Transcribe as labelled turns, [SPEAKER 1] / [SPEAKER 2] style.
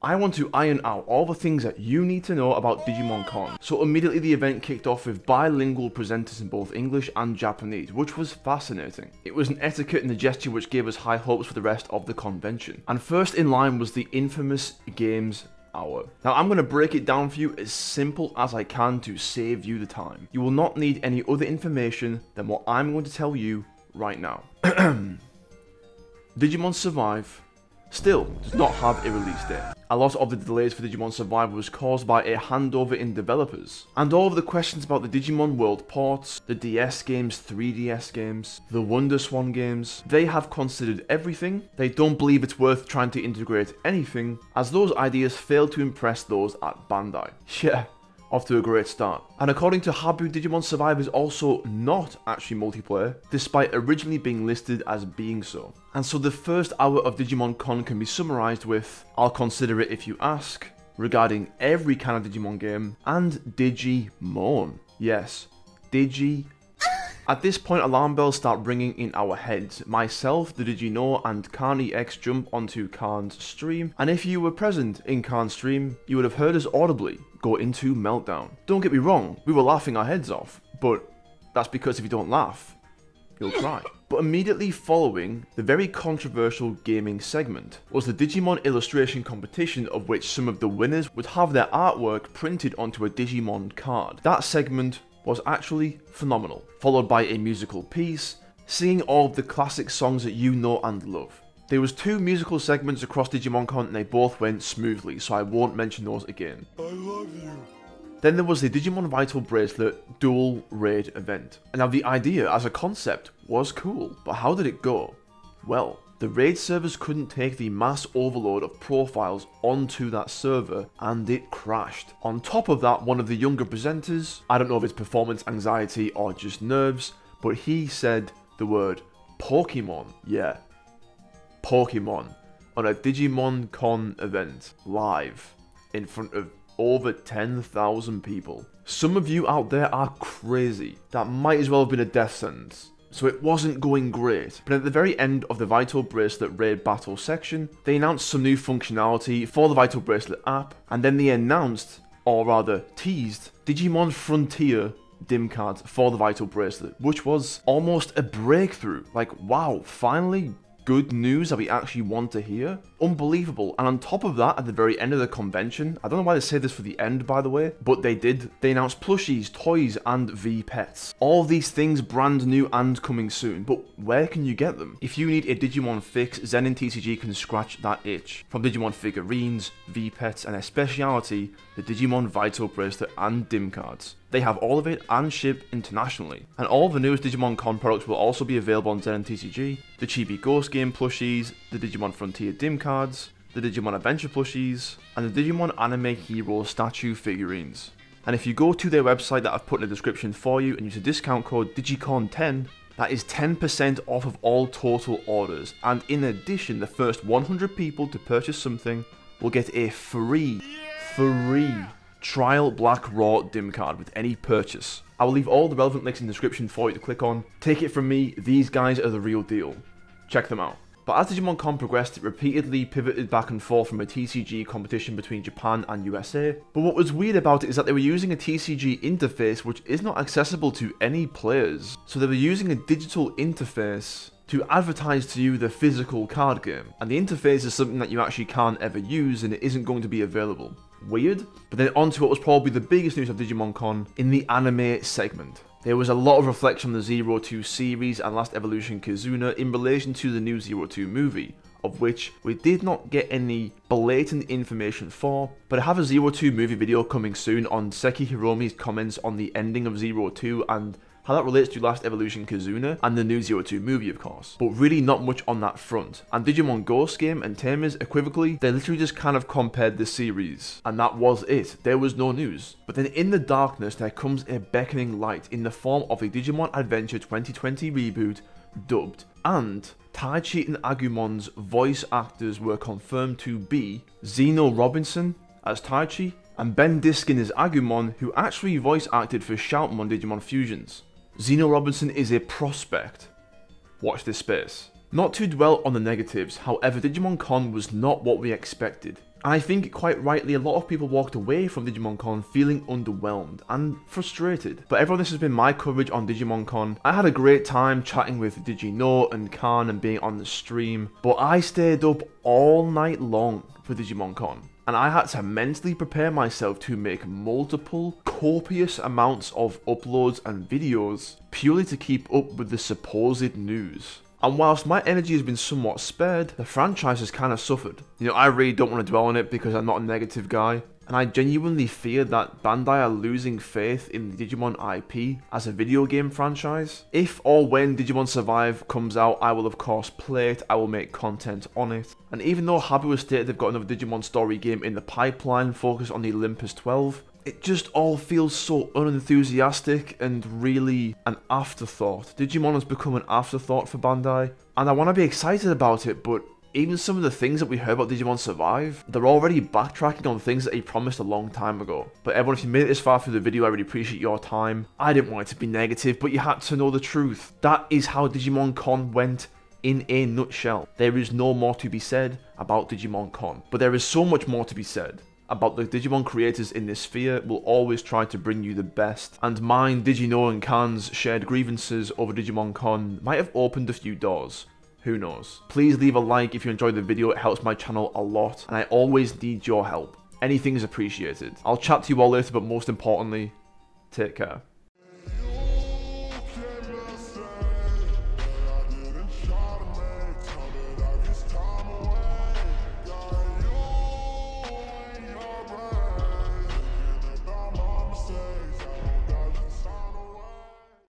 [SPEAKER 1] I want to iron out all the things that you need to know about Digimon Con. So immediately the event kicked off with bilingual presenters in both English and Japanese, which was fascinating. It was an etiquette and a gesture which gave us high hopes for the rest of the convention. And first in line was the infamous Games Hour. Now I'm going to break it down for you as simple as I can to save you the time. You will not need any other information than what I'm going to tell you right now. Digimon Survive still does not have a release date. A lot of the delays for Digimon Survive was caused by a handover in developers. And all of the questions about the Digimon World ports, the DS games, 3DS games, the Wonder Swan games, they have considered everything. They don't believe it's worth trying to integrate anything, as those ideas failed to impress those at Bandai. Yeah. Off to a great start. And according to Habu, Digimon Survive is also not actually multiplayer, despite originally being listed as being so. And so the first hour of Digimon Con can be summarized with, I'll consider it if you ask, regarding every kind of Digimon game, and Digimon. Yes, Digi. At this point, alarm bells start ringing in our heads. Myself, the Digino, and Carney X jump onto Khan's stream, and if you were present in Khan's stream, you would have heard us audibly go into meltdown. Don't get me wrong, we were laughing our heads off, but that's because if you don't laugh, you'll cry. But immediately following the very controversial gaming segment was the Digimon illustration competition, of which some of the winners would have their artwork printed onto a Digimon card. That segment was actually phenomenal, followed by a musical piece, singing all of the classic songs that you know and love. There was 2 musical segments across Digimon Con and they both went smoothly, so I won't mention those again. I love you. Then there was the Digimon Vital Bracelet dual raid event. And now the idea as a concept was cool, but how did it go? Well, the raid servers couldn't take the mass overload of profiles onto that server and it crashed. On top of that, one of the younger presenters, I don't know if it's performance anxiety or just nerves, but he said the word Pokemon. Yeah, Pokemon on a Digimon Con event live in front of over 10,000 people. Some of you out there are crazy. That might as well have been a death sentence. So it wasn't going great, but at the very end of the Vital Bracelet raid battle section, they announced some new functionality for the Vital Bracelet app, and then they announced, or rather teased, Digimon Frontier DImcard for the Vital Bracelet, which was almost a breakthrough. Like, wow, finally good news that we actually want to hear. Unbelievable. And on top of that, at the very end of the convention, I don't know why they say this for the end, by the way, but they did. They announced plushies, toys, and V-Pets. All these things brand new and coming soon, but where can you get them? If you need a Digimon fix, ZeninTCG can scratch that itch. From Digimon figurines, V-Pets, and a speciality, the Digimon Vital Bracelet and DImcards. They have all of it and ship internationally. And all the newest Digimon Con products will also be available on ZeninTCG. The Chibi Ghost Game plushies, the Digimon Frontier DImcards, the Digimon Adventure plushies, and the Digimon Anime Hero statue figurines. And if you go to their website that I've put in the description for you and use the discount code DIGICON10, that is 10% off of all total orders. And in addition, the first 100 people to purchase something will get a free trial Black Raw DImcard with any purchase. I will leave all the relevant links in the description for you to click on. Take it from me, these guys are the real deal. Check them out. But as Digimon Con progressed, it repeatedly pivoted back and forth from a TCG competition between Japan and USA. But what was weird about it is that they were using a TCG interface which is not accessible to any players. So they were using a digital interface to advertise to you the physical card game. And the interface is something that you actually can't ever use and it isn't going to be available. Weird. But then on to what was probably the biggest news of Digimon Con in the anime segment. There was a lot of reflection on the 02 series and Last Evolution Kizuna in relation to the new 02 movie, of which we did not get any blatant information for, but I have a 02 movie video coming soon on Seki Hiromi's comments on the ending of 02 and how that relates to Last Evolution Kizuna and the new 02 movie, of course. But really not much on that front. And Digimon Ghost Game and Tamers, equivocally, they literally just kind of compared the series. And that was it. There was no news. But then in the darkness, there comes a beckoning light in the form of a Digimon Adventure 2020 reboot, dubbed. And Taichi and Agumon's voice actors were confirmed to be Zeno Robinson as Taichi, and Ben Diskin as Agumon, who actually voice acted for Shoutmon Digimon Fusions. Zeno Robinson is a prospect. Watch this space. Not to dwell on the negatives, however, Digimon Con was not what we expected. And I think quite rightly a lot of people walked away from Digimon Con feeling underwhelmed and frustrated. But everyone, this has been my coverage on Digimon Con. I had a great time chatting with Digino and Khan and being on the stream, but I stayed up all night long for Digimon Con. And I had to mentally prepare myself to make multiple, copious amounts of uploads and videos purely to keep up with the supposed news. And whilst my energy has been somewhat spared, the franchise has kind of suffered. You know, I really don't want to dwell on it because I'm not a negative guy, and I genuinely fear that Bandai are losing faith in the Digimon IP as a video game franchise. If or when Digimon Survive comes out, I will of course play it, I will make content on it. And even though Habu has stated they've got another Digimon story game in the pipeline focused on the Olympus 12, it just all feels so unenthusiastic and really an afterthought. Digimon has become an afterthought for Bandai, and I want to be excited about it, but even some of the things that we heard about Digimon Survive, they're already backtracking on things that he promised a long time ago. But everyone, if you made it this far through the video, I really appreciate your time. I didn't want it to be negative, but you had to know the truth. That is how Digimon Con went in a nutshell. There is no more to be said about Digimon Con, but there is so much more to be said about the Digimon creators in this sphere. Will always try to bring you the best, and mine, Digino and Khan's shared grievances over Digimon Con might have opened a few doors. Who knows? Please leave a like if you enjoyed the video, it helps my channel a lot, and I always need your help. Anything is appreciated. I'll chat to you all later, but most importantly, take care.